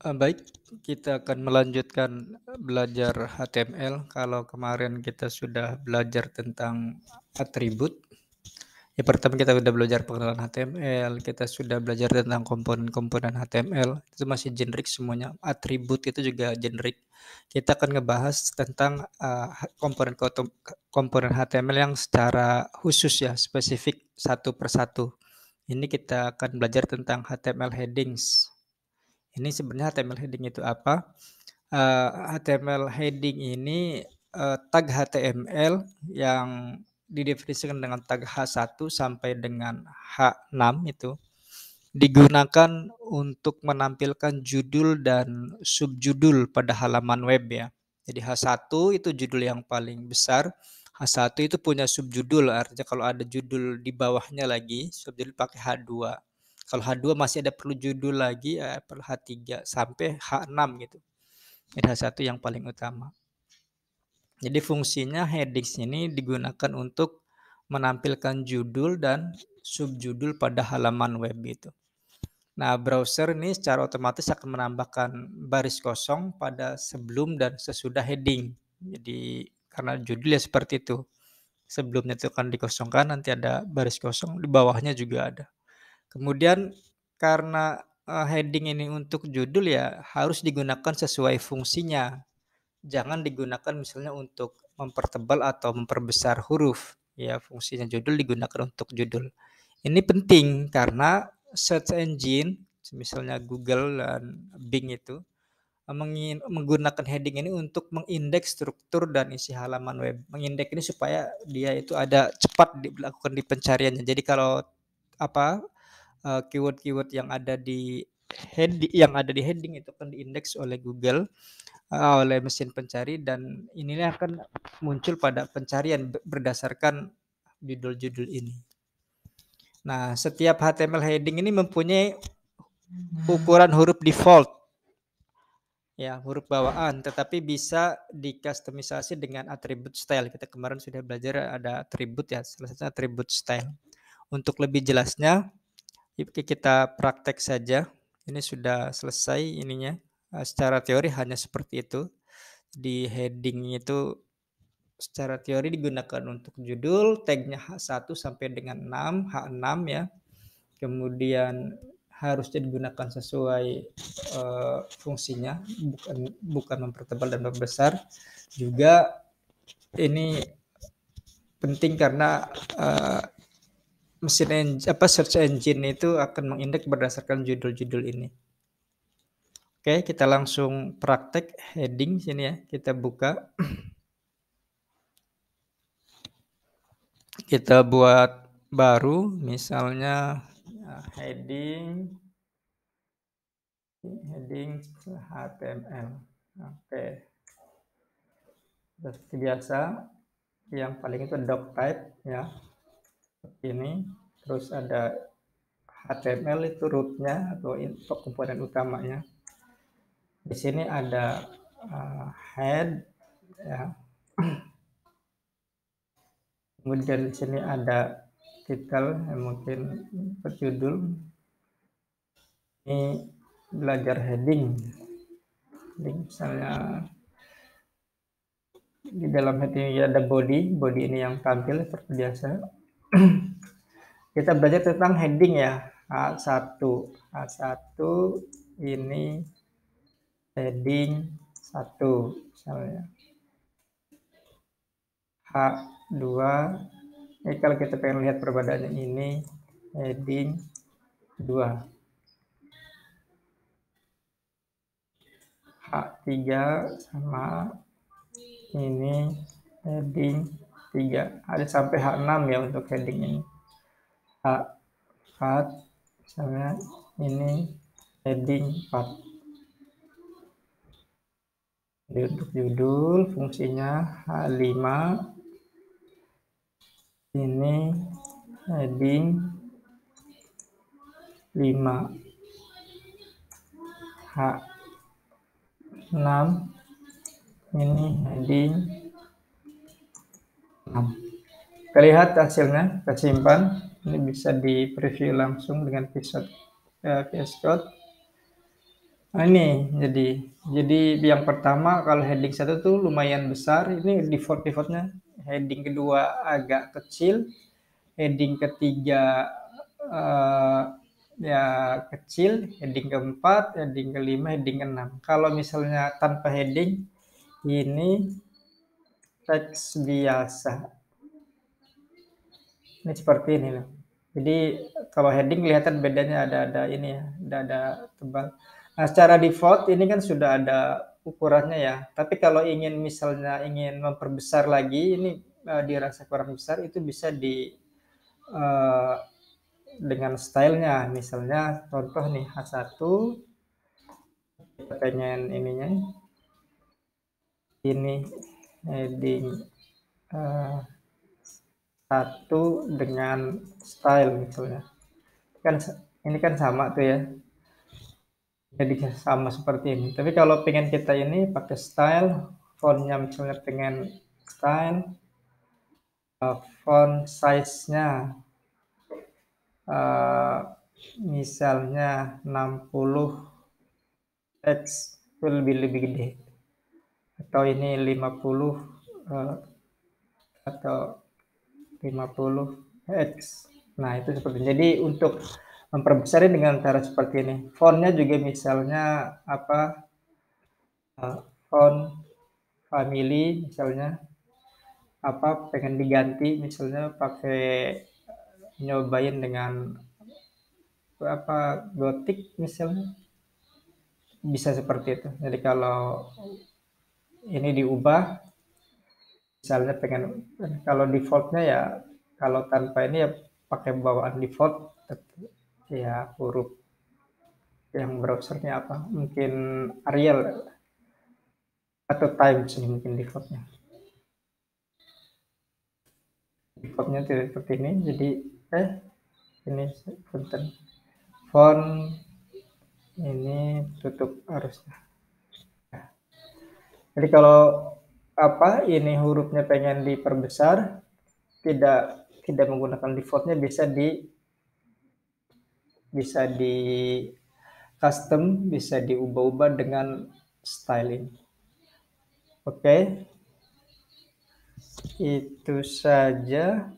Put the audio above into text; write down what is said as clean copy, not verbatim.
Baik, kita akan melanjutkan belajar HTML. Kalau kemarin kita sudah belajar tentang atribut, ya pertama kita sudah belajar pengenalan HTML, kita sudah belajar tentang komponen-komponen HTML, itu masih generik semuanya. Atribut itu juga generik. Kita akan ngebahas tentang komponen HTML yang secara khusus ya, spesifik satu persatu. Ini kita akan belajar tentang HTML headings. Ini sebenarnya HTML heading itu apa? HTML heading ini, tag HTML yang didefinisikan dengan tag H1 sampai dengan H6 itu digunakan untuk menampilkan judul dan subjudul pada halaman web ya. Jadi H1 itu judul yang paling besar, H1 itu punya subjudul, artinya kalau ada judul di bawahnya lagi, subjudul pakai H2. Kalau H2 masih ada perlu judul lagi, perlu H3 sampai H6 gitu. Jadi H1 yang paling utama. Jadi fungsinya headings ini digunakan untuk menampilkan judul dan subjudul pada halaman web gitu. Nah, browser ini secara otomatis akan menambahkan baris kosong pada sebelum dan sesudah heading. Jadi karena judul ya seperti itu. Sebelumnya itu akan dikosongkan, nanti ada baris kosong, di bawahnya juga ada. Kemudian karena heading ini untuk judul ya harus digunakan sesuai fungsinya. Jangan digunakan misalnya untuk mempertebal atau memperbesar huruf. Ya, fungsinya judul digunakan untuk judul. Ini penting karena search engine, misalnya Google dan Bing itu, menggunakan heading ini untuk mengindeks struktur dan isi halaman web. Mengindeks ini supaya dia itu ada cepat dilakukan di pencariannya. Jadi kalau apa keyword-keyword yang ada di heading itu akan diindeks oleh Google, oleh mesin pencari, dan inilah akan muncul pada pencarian berdasarkan judul-judul ini. Nah, setiap HTML heading ini mempunyai ukuran huruf default, ya huruf bawaan, tetapi bisa dikustomisasi dengan atribut style. Kita kemarin sudah belajar ada atribut ya, salah satunya atribut style. Untuk lebih jelasnya, kita praktek saja. Ini sudah selesai ininya. Secara teori hanya seperti itu. Di heading itu secara teori digunakan untuk judul, tagnya H1 sampai dengan 6, H6 ya. Kemudian harusnya digunakan sesuai fungsinya, bukan mempertebal dan membesar. Juga ini penting karena search engine itu akan mengindeks berdasarkan judul-judul ini. Oke, kita langsung praktek heading sini ya. Kita buka. Kita buat baru, misalnya heading HTML. Oke. Seperti biasa, yang paling itu doc type ya. Seperti ini. Terus ada HTML itu rootnya atau komponen utamanya. Di sini ada head ya. Kemudian di sini ada title yang mungkin berjudul. Ini belajar heading. Misalnya di dalam heading ada body ini yang tampil seperti biasa. Kita belajar tentang heading ya. H1 ini heading 1 misalnya. H2 ini kalau kita pengen lihat perbedaannya, ini heading 2. H3 sama ini heading 3. Ada sampai H6 ya untuk heading ini. H4 misalnya ini heading 4. Jadi untuk judul fungsinya H5 ini heading 5. H6 ini heading 6. Kita lihat hasilnya, kita simpan. Ini bisa di preview langsung dengan VS Code. Nah ini jadi yang pertama kalau heading satu tuh lumayan besar, ini default-defaultnya. Heading kedua agak kecil, heading ketiga eh, ya kecil, heading keempat, heading kelima, heading keenam. Kalau misalnya tanpa heading, ini teks biasa. Ini seperti ini loh. Jadi kalau heading kelihatan bedanya ada ini ya, ada tebal. Nah, secara default ini kan sudah ada ukurannya ya. Tapi kalau ingin misalnya ingin memperbesar lagi, ini dirasa kurang besar, itu bisa eh, dengan stylenya. Misalnya contoh nih H1, kita pengen ininya ini heading eh, satu dengan style misalnya. Kan ini kan sama tuh ya. Jadi sama seperti ini. Tapi kalau pengen kita ini pakai style, fontnya misalnya pengen style, font size-nya uh, misalnya 60 X itu lebih gede. Atau ini 50 atau 50 X. Nah, itu seperti ini. Jadi untuk memperbesar dengan cara seperti ini. Fontnya juga misalnya apa? Font family misalnya apa pengen diganti misalnya pakai nyobain dengan apa gotik misalnya bisa seperti itu. Jadi kalau ini diubah misalnya pengen kalau defaultnya ya kalau tanpa ini ya pakai bawaan default ya huruf yang browsernya apa mungkin Arial atau Times ini mungkin defaultnya tidak seperti ini jadi ini punten font ini tutup harusnya. Jadi kalau apa ini hurufnya pengen diperbesar, tidak menggunakan defaultnya bisa di custom, bisa diubah-ubah dengan styling. Oke, itu saja.